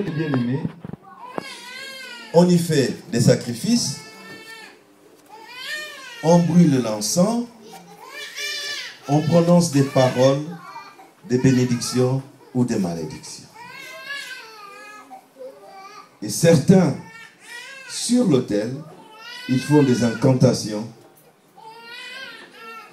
Bien-aimés, on y fait des sacrifices, on brûle l'encens, on prononce des paroles, des bénédictions ou des malédictions. Et certains, sur l'autel, ils font des incantations,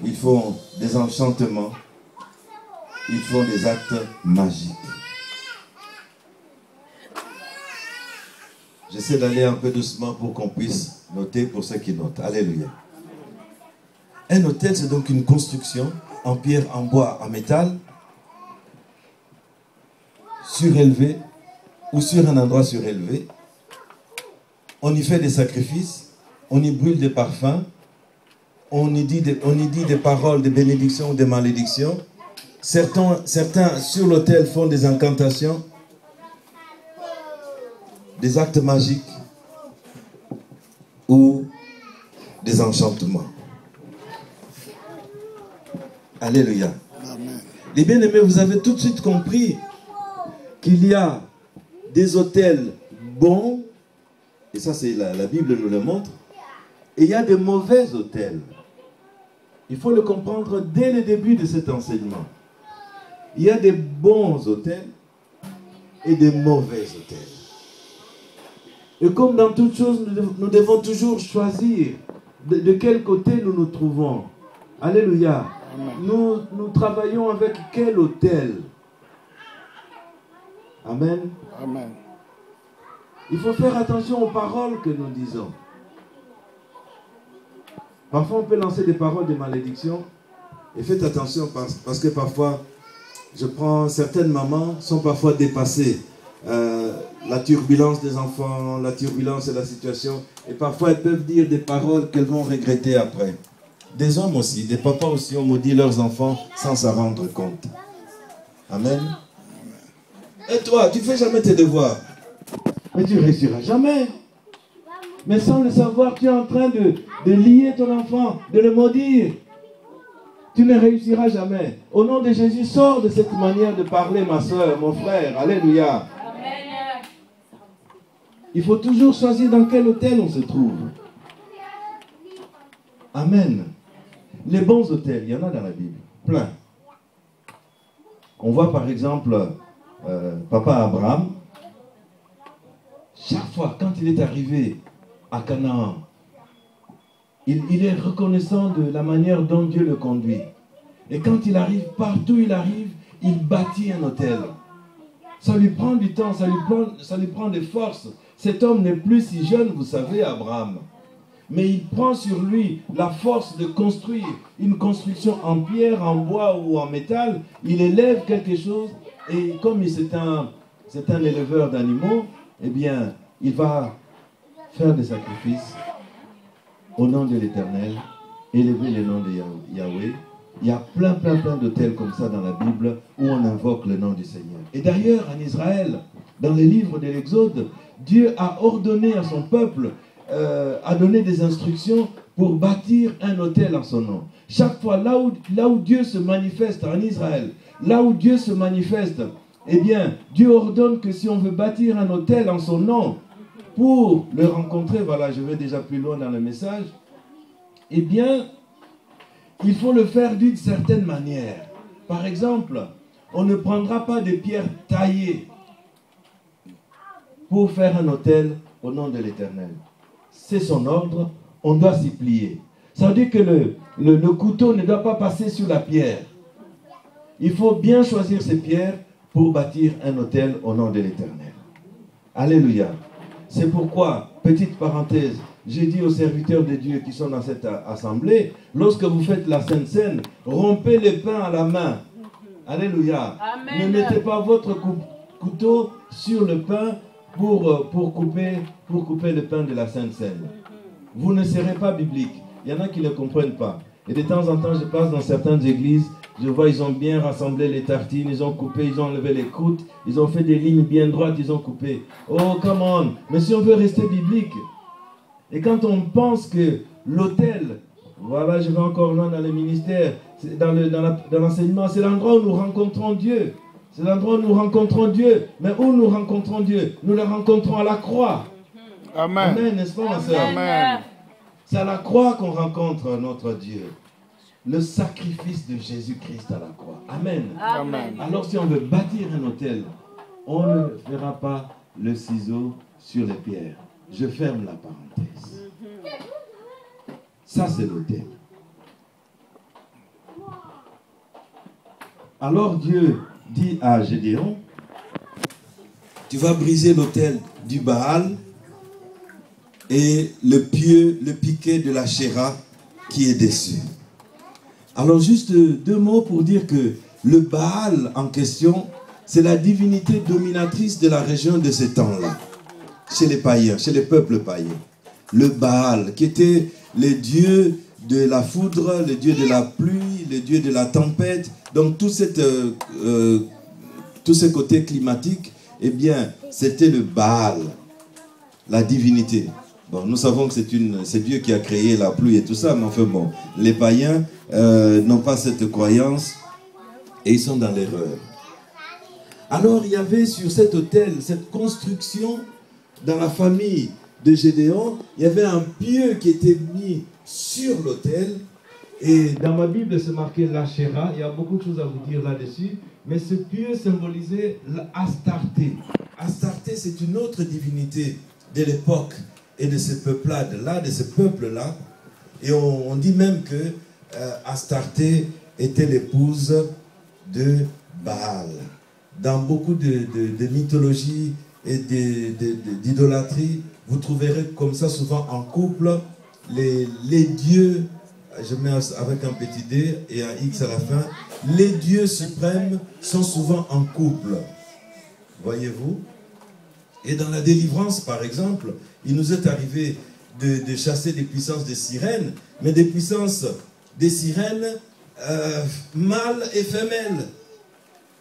ils font des enchantements, ils font des actes magiques. J'essaie d'aller un peu doucement pour qu'on puisse noter pour ceux qui notent. Alléluia. Un autel, c'est donc une construction en pierre, en bois, en métal, surélevé ou sur un endroit surélevé. On y fait des sacrifices, on y brûle des parfums, on y dit des paroles, des bénédictions ou des malédictions. Certains sur l'autel font des incantations, des actes magiques ou des enchantements. Alléluia. Amen. Les bien-aimés, vous avez tout de suite compris qu'il y a des autels bons, et ça c'est la Bible nous le montre, et il y a des mauvais autels. Il faut le comprendre dès le début de cet enseignement. Il y a des bons autels et des mauvais autels. Et comme dans toute chose, nous devons toujours choisir de quel côté nous nous trouvons. Alléluia. Nous travaillons avec quel autel? Amen. Amen. Il faut faire attention aux paroles que nous disons. Parfois, on peut lancer des paroles de malédiction. Et faites attention parce que parfois, certaines mamans sont parfois dépassées. La turbulence des enfants, la turbulence de la situation. Et parfois, elles peuvent dire des paroles qu'elles vont regretter après. Des hommes aussi, des papas aussi ont maudit leurs enfants sans s'en rendre compte. Amen. Et toi, tu ne fais jamais tes devoirs. Mais tu ne réussiras jamais. Mais sans le savoir, tu es en train de lier ton enfant, de le maudire. Tu ne réussiras jamais. Au nom de Jésus, sors de cette manière de parler, ma soeur, mon frère. Alléluia. Il faut toujours choisir dans quel autel on se trouve. Amen. Les bons autels, il y en a dans la Bible, plein. On voit par exemple Papa Abraham. Chaque fois, quand il est arrivé à Canaan, il est reconnaissant de la manière dont Dieu le conduit. Et quand il arrive, partout où il arrive, il bâtit un autel. Ça lui prend du temps, ça lui prend des forces. Cet homme n'est plus si jeune, vous savez, Abraham. Mais il prend sur lui la force de construire une construction en pierre, en bois ou en métal. Il élève quelque chose et comme c'est un éleveur d'animaux, eh bien, il va faire des sacrifices au nom de l'Éternel, élever le nom de Yahweh. Il y a plein d'autels comme ça dans la Bible où on invoque le nom du Seigneur. Et d'ailleurs, en Israël, dans les livres de l'Exode, Dieu a ordonné à son peuple, a donné des instructions pour bâtir un autel en son nom. Chaque fois, là où Dieu se manifeste en Israël, là où Dieu se manifeste, eh bien, Dieu ordonne que si on veut bâtir un autel en son nom, pour le rencontrer, voilà, je vais déjà plus loin dans le message, eh bien, il faut le faire d'une certaine manière. Par exemple, on ne prendra pas de pierres taillées pour faire un autel au nom de l'Éternel. C'est son ordre, on doit s'y plier. Ça veut dire que le couteau ne doit pas passer sur la pierre. Il faut bien choisir ces pierres pour bâtir un autel au nom de l'Éternel. Alléluia. C'est pourquoi, petite parenthèse, j'ai dit aux serviteurs de Dieu qui sont dans cette assemblée, lorsque vous faites la Sainte Seine, rompez le pain à la main. Alléluia. Amen. Ne mettez pas votre couteau sur le pain pour couper le pain de la Sainte Seine. Vous ne serez pas biblique. Il y en a qui ne comprennent pas. Et de temps en temps, je passe dans certaines églises, je vois, ils ont bien rassemblé les tartines, ils ont coupé, ils ont enlevé les croûtes, ils ont fait des lignes bien droites, ils ont coupé. Oh, come on! Mais si on veut rester biblique, et quand on pense que l'autel, voilà, je vais encore loin dans le ministère, dans l'enseignement, c'est l'endroit où nous rencontrons Dieu. C'est l'endroit où nous rencontrons Dieu. Mais où nous rencontrons Dieu? Nous le rencontrons à la croix. Amen. Amen, n'est-ce pas, ma soeur? Amen. C'est à la croix qu'on rencontre notre Dieu. Le sacrifice de Jésus-Christ à la croix. Amen. Amen. Alors si on veut bâtir un autel, on ne fera pas le ciseau sur les pierres. Je ferme la parenthèse. Ça, c'est l'autel. Alors Dieu dit à Gédéon, tu vas briser l'autel du Baal et le piquet de la Shéra qui est dessus. Alors juste 2 mots pour dire que le Baal en question, c'est la divinité dominatrice de la région de ces temps-là, chez les païens, chez les peuples païens. Le Baal, qui était le dieu de la foudre, le dieu de la pluie, le dieu de la tempête, donc tout ce côté climatique, eh bien, c'était le Baal, la divinité. Bon, nous savons que c'est Dieu qui a créé la pluie et tout ça, mais enfin bon, les païens n'ont pas cette croyance et ils sont dans l'erreur. Alors, il y avait sur cet autel, cette construction, dans la famille de Gédéon, il y avait un pieu qui était mis sur l'autel. Et dans ma Bible, c'est marqué l'Ashéra. Il y a beaucoup de choses à vous dire là-dessus. Mais ce pieu symbolisait l'Astarté. Astarté, c'est une autre divinité de l'époque et de ce peuple-là, de ce peuple-là. Et on dit même que Astarté était l'épouse de Baal. Dans beaucoup de mythologies et d'idolâtrie, vous trouverez comme ça souvent en couple les dieux, je mets avec un petit d et un x à la fin, les dieux suprêmes sont souvent en couple. Voyez-vous? Et dans la délivrance, par exemple, il nous est arrivé de chasser des puissances de sirènes, mais des puissances des sirènes mâles et femelles.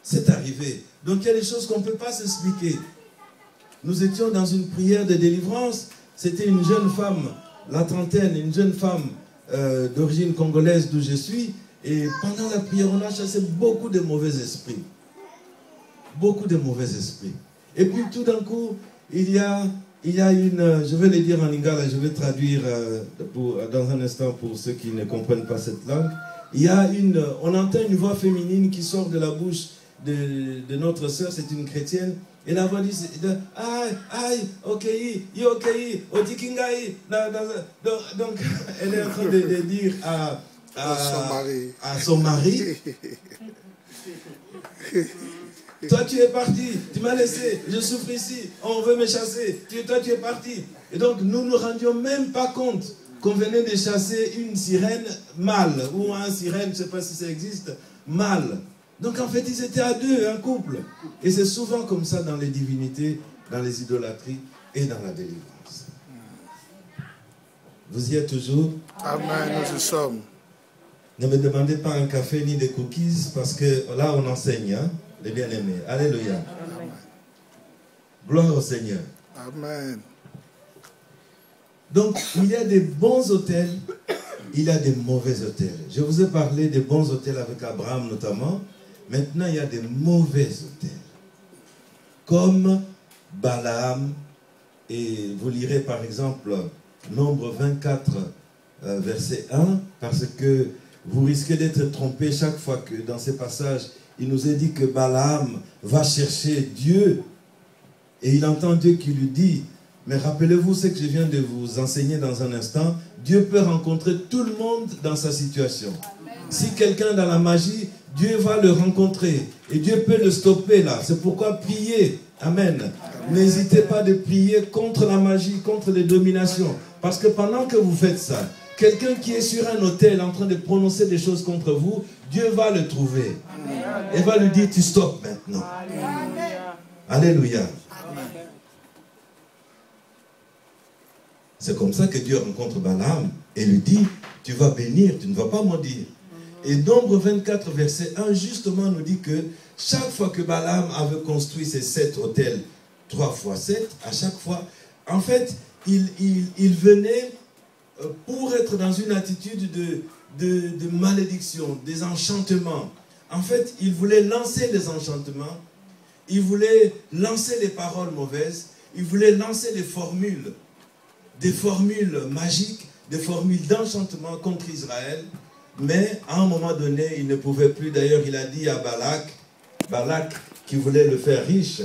C'est arrivé. Donc il y a des choses qu'on ne peut pas s'expliquer. Nous étions dans une prière de délivrance. C'était une jeune femme, la trentaine, une jeune femme d'origine congolaise d'où je suis. Et pendant la prière, on a chassé beaucoup de mauvais esprits. Beaucoup de mauvais esprits. Et puis tout d'un coup, il y a une, je vais le dire en lingala, je vais traduire dans un instant pour ceux qui ne comprennent pas cette langue. On entend une voix féminine qui sort de la bouche de notre sœur, c'est une chrétienne. Et la voix dit, aïe, ok, otikingai. Donc, elle est en train de dire à son mari, toi tu es parti, tu m'as laissé, je souffre ici, on veut me chasser, toi tu es parti. Et donc nous ne nous rendions même pas compte qu'on venait de chasser une sirène mâle, ou un sirène, je ne sais pas si ça existe, mâle. Donc en fait ils étaient à deux, un couple. Et c'est souvent comme ça dans les divinités, dans les idolâtries et dans la délivrance. Vous y êtes toujours? Amen, nous y sommes. Ne me demandez pas un café ni des cookies, parce que là on enseigne, hein, les bien-aimés. Alléluia. Amen. Gloire au Seigneur. Amen. Donc il y a des bons autels, il y a des mauvais autels. Je vous ai parlé des bons autels avec Abraham notamment. Maintenant il y a des mauvais autels. Comme Balaam, et vous lirez par exemple Nombre 24, verset 1, parce que vous risquez d'être trompé chaque fois que dans ces passages, il nous est dit que Balaam va chercher Dieu et il entend Dieu qui lui dit, mais rappelez-vous ce que je viens de vous enseigner dans un instant, Dieu peut rencontrer tout le monde dans sa situation. Si quelqu'un dans la magie, Dieu va le rencontrer et Dieu peut le stopper là. C'est pourquoi priez. Amen. N'hésitez pas de prier contre la magie, contre les dominations. Parce que pendant que vous faites ça, quelqu'un qui est sur un autel en train de prononcer des choses contre vous, Dieu va le trouver. Et va lui dire, tu stoppes maintenant. Alléluia. C'est comme ça que Dieu rencontre Balaam et lui dit, tu vas bénir, tu ne vas pas maudire. Et Nombre 24, verset 1, justement, nous dit que chaque fois que Balaam avait construit ces 7 autels, 3 x 7, à chaque fois, en fait, il venait pour être dans une attitude de malédiction, des enchantements, En fait, il voulait lancer les enchantements, il voulait lancer les paroles mauvaises, il voulait lancer les formules, des formules magiques, des formules d'enchantement contre Israël. Mais à un moment donné, il ne pouvait plus. D'ailleurs, il a dit à Balak qui voulait le faire riche,